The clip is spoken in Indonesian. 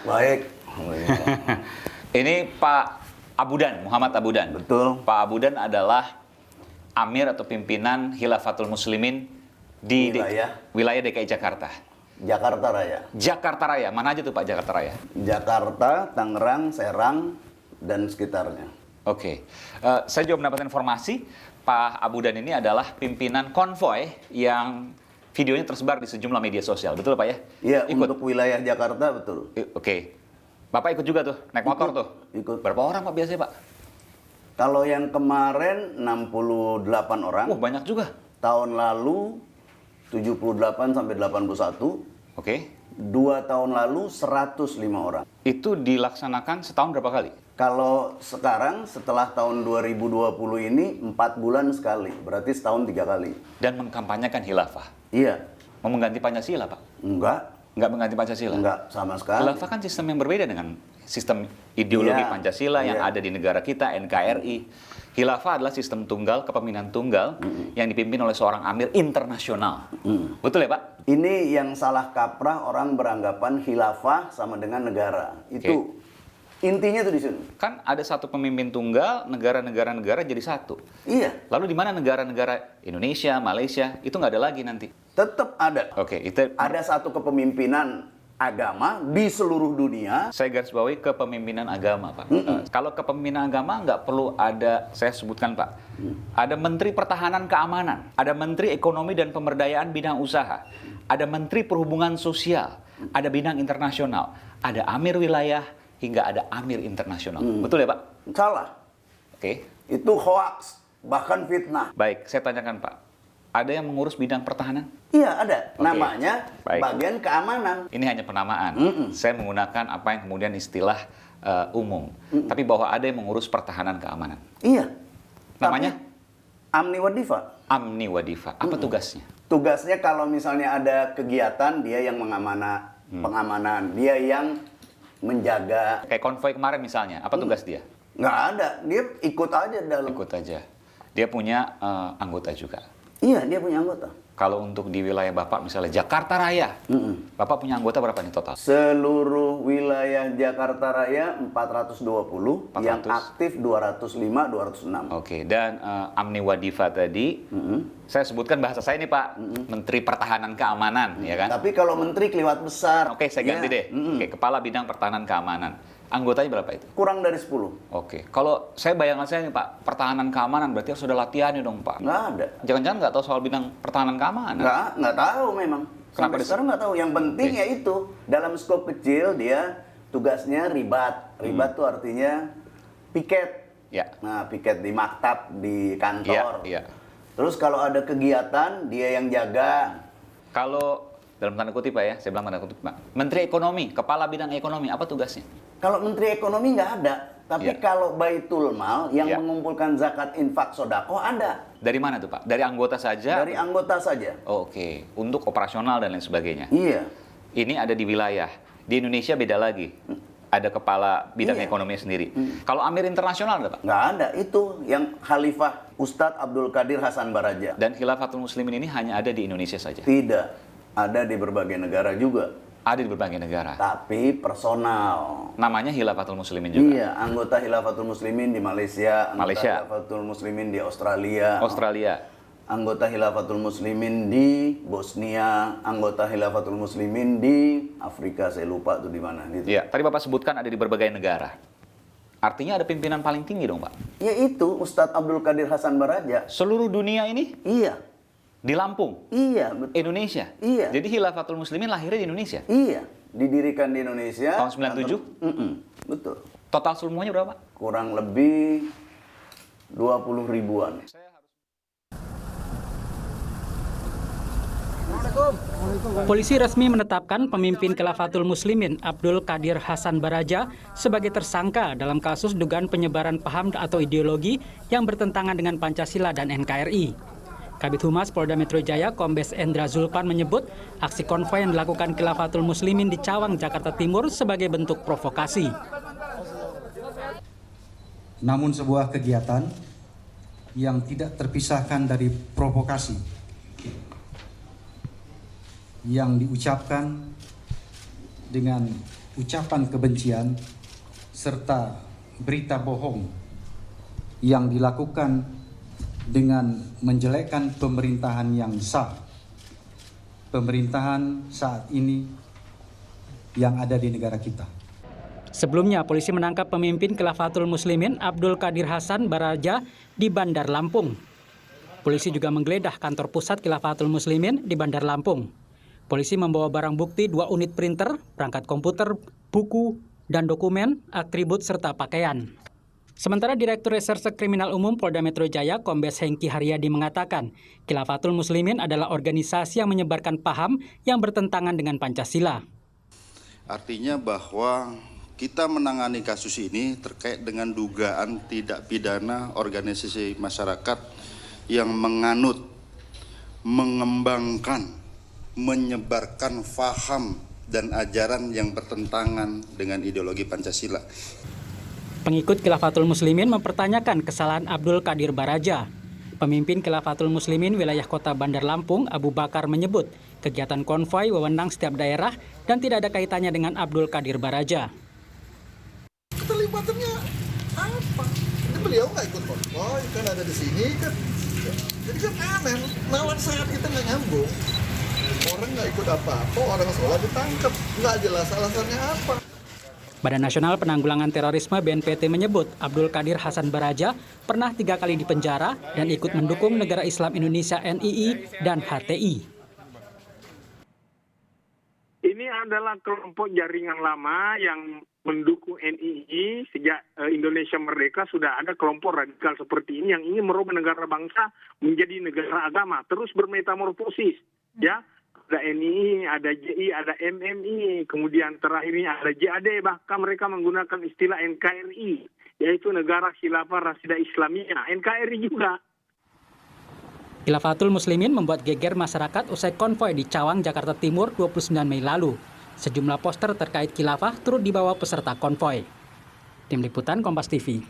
Baik. Ini Pak Abudan, Muhammad Abudan. Betul. Pak Abudan adalah Amir atau pimpinan Khilafatul Muslimin di wilayah DKI Jakarta. Jakarta Raya. Jakarta Raya, mana aja tuh Pak Jakarta Raya? Jakarta, Tangerang, Serang, dan sekitarnya. Oke. Saya juga mendapatkan informasi Pak Abudan ini adalah pimpinan konvoy yang videonya tersebar di sejumlah media sosial. Betul Pak ya? Iya, ikut. untuk wilayah Jakarta betul. Oke. Bapak ikut juga tuh, naik motor tuh? Ikut. Berapa orang Pak biasanya Pak? Kalau yang kemarin 68 orang. Banyak juga. Tahun lalu 78 sampai 81. Oke. 2 tahun lalu 105 orang. Itu dilaksanakan setahun berapa kali? Kalau sekarang setelah tahun 2020 ini 4 bulan sekali, berarti setahun 3 kali. Dan mengkampanyekan khilafah? Iya. Mau mengganti Pancasila Pak? Enggak. Nggak mengganti Pancasila? Enggak, sama sekali. Khilafah kan sistem yang berbeda dengan sistem ideologi Pancasila yang ada di negara kita, NKRI. Khilafah adalah sistem tunggal, kepemimpinan tunggal yang dipimpin oleh seorang amir internasional. Betul ya Pak? Ini yang salah kaprah, orang beranggapan khilafah sama dengan negara. Itu intinya tuh di sini. Kan ada satu pemimpin tunggal, negara-negara jadi satu. Iya. Lalu di mana negara-negara Indonesia, Malaysia, itu nggak ada lagi nanti? Tetap ada. Oke, itu ada satu kepemimpinan agama di seluruh dunia. Saya garis bawahi kepemimpinan agama, Pak. Kalau kepemimpinan agama nggak perlu ada, saya sebutkan, Pak. Ada Menteri Pertahanan Keamanan, ada Menteri Ekonomi dan Pemberdayaan Bidang Usaha, ada Menteri Perhubungan Sosial, ada bidang internasional, ada Amir Wilayah, hingga ada Amir Internasional. Betul ya, Pak? Salah. Oke. Itu hoax, bahkan fitnah. Baik, saya tanyakan, Pak. Ada yang mengurus bidang pertahanan? Iya, ada. Namanya bagian keamanan. Ini hanya penamaan. Saya menggunakan apa yang kemudian istilah umum. Tapi bahwa ada yang mengurus pertahanan keamanan. Iya. Namanya? Amni Wadifa. Amni Wadifa. Apa tugasnya? Tugasnya kalau misalnya ada kegiatan, dia yang pengamanan. Dia yang menjaga. Kayak konvoy kemarin misalnya. Apa tugas dia? Nggak ada. Dia ikut aja dalam. Ikut aja. Dia punya anggota juga. Iya, dia punya anggota. Kalau untuk di wilayah Bapak, misalnya Jakarta Raya, Bapak punya anggota berapa nih total? Seluruh wilayah Jakarta Raya 420, yang aktif 205, 206. Oke, dan Amni Wadifa tadi, saya sebutkan bahasa saya nih Pak, Menteri Pertahanan Keamanan, ya kan? Tapi kalau menteri keliwat besar. Oke, saya ganti deh. Oke, Kepala Bidang Pertahanan Keamanan. Anggotanya berapa itu? Kurang dari 10. Oke, kalau bayangan saya nih Pak, pertahanan keamanan berarti harus ada latihannya dong Pak. Nggak ada. Jangan-jangan nggak tahu soal bidang pertahanan keamanan? Nggak tahu memang. Sampai sekarang nggak tahu. Yang penting ya itu, dalam skop kecil dia tugasnya ribat. Ribat tuh artinya piket. Ya. Nah, piket di maktab, di kantor. Iya. Terus kalau ada kegiatan, dia yang jaga. Kalau dalam tanda kutip Pak ya, saya bilang tanda kutip Pak. Menteri Ekonomi, Kepala Bidang Ekonomi, apa tugasnya? Kalau Menteri Ekonomi nggak ada. Tapi kalau Baitul Mal yang mengumpulkan zakat infak sodako ada. Dari mana tuh Pak? Dari anggota saja? Dari anggota saja. Oke, untuk operasional dan lain sebagainya. Iya. Ini ada di wilayah. Di Indonesia beda lagi. Ada kepala bidang ekonomi sendiri. Kalau Amir Internasional ada Pak? Nggak ada. Itu yang Khalifah Ustadz Abdul Qadir Hasan Baraja. Dan Khilafatul Muslimin ini hanya ada di Indonesia saja? Tidak. Ada di berbagai negara juga. Ada di berbagai negara. Tapi personal. Namanya Khilafatul Muslimin juga? Iya, anggota Khilafatul Muslimin di Malaysia, anggota Khilafatul Muslimin di Australia. Anggota Khilafatul Muslimin di Bosnia, anggota Khilafatul Muslimin di Afrika, saya lupa tuh di mana gitu. Iya, tadi Bapak sebutkan ada di berbagai negara. Artinya ada pimpinan paling tinggi dong, Pak? Ya itu, Ustadz Abdul Qadir Hasan Baraja. Seluruh dunia ini? Iya. Di Lampung? Iya, betul. Indonesia? Iya. Jadi Khilafatul Muslimin lahirnya di Indonesia? Iya, didirikan di Indonesia. Tahun 97? Betul. Total semuanya berapa? Kurang lebih 20 ribuan. Polisi resmi menetapkan pemimpin Khilafatul Muslimin Abdul Qadir Hasan Baraja sebagai tersangka dalam kasus dugaan penyebaran paham atau ideologi yang bertentangan dengan Pancasila dan NKRI. Kabid Humas Polda Metro Jaya Kombes Endra Zulpan menyebut aksi konvoy yang dilakukan Khilafatul Muslimin di Cawang, Jakarta Timur sebagai bentuk provokasi. Namun sebuah kegiatan yang tidak terpisahkan dari provokasi yang diucapkan dengan ucapan kebencian serta berita bohong yang dilakukan dengan menjelekkan pemerintahan yang sah, pemerintahan saat ini yang ada di negara kita. Sebelumnya, polisi menangkap pemimpin Khilafatul Muslimin Abdul Qadir Hasan Baraja di Bandar Lampung. Polisi juga menggeledah kantor pusat Khilafatul Muslimin di Bandar Lampung. Polisi membawa barang bukti 2 unit printer, perangkat komputer, buku, dan dokumen, atribut, serta pakaian. Sementara Direktur Reserse Kriminal Umum Polda Metro Jaya, Kombes Hengki Haryadi mengatakan, Khilafatul Muslimin adalah organisasi yang menyebarkan paham yang bertentangan dengan Pancasila. Artinya bahwa kita menangani kasus ini terkait dengan dugaan tidak pidana organisasi masyarakat yang menganut, mengembangkan, menyebarkan faham dan ajaran yang bertentangan dengan ideologi Pancasila. Pengikut Khilafatul Muslimin mempertanyakan kesalahan Abdul Qadir Baraja. Pemimpin Khilafatul Muslimin wilayah kota Bandar Lampung, Abu Bakar, menyebut kegiatan konvoi wewenang setiap daerah dan tidak ada kaitannya dengan Abdul Qadir Baraja. Keterlibatannya apa? Ini beliau nggak ikut konvoi, kan ada di sini kan. Jadi kan aneh, nawan sehat kita nggak nyambung. Orang nggak ikut apa-apa, orang sholat ditangkap, nggak jelas alasannya apa. Badan Nasional Penanggulangan Terorisme BNPT menyebut Abdul Qadir Hasan Baraja pernah 3 kali dipenjara dan ikut mendukung Negara Islam Indonesia NII dan HTI. Ini adalah kelompok jaringan lama yang mendukung NII sejak Indonesia merdeka. Sudah ada kelompok radikal seperti ini yang ingin merubah negara bangsa menjadi negara agama, terus bermetamorfosis, ya. Ada NII, ada JI, ada MMI, kemudian terakhir ini ada JAD, bahkan mereka menggunakan istilah NKRI, yaitu Negara Khilafah Rasyidah Islamiyah, NKRI juga. Khilafatul Muslimin membuat geger masyarakat usai konvoi di Cawang, Jakarta Timur 29 Mei lalu. Sejumlah poster terkait khilafah turut dibawa peserta konvoi. Tim Liputan Kompas TV.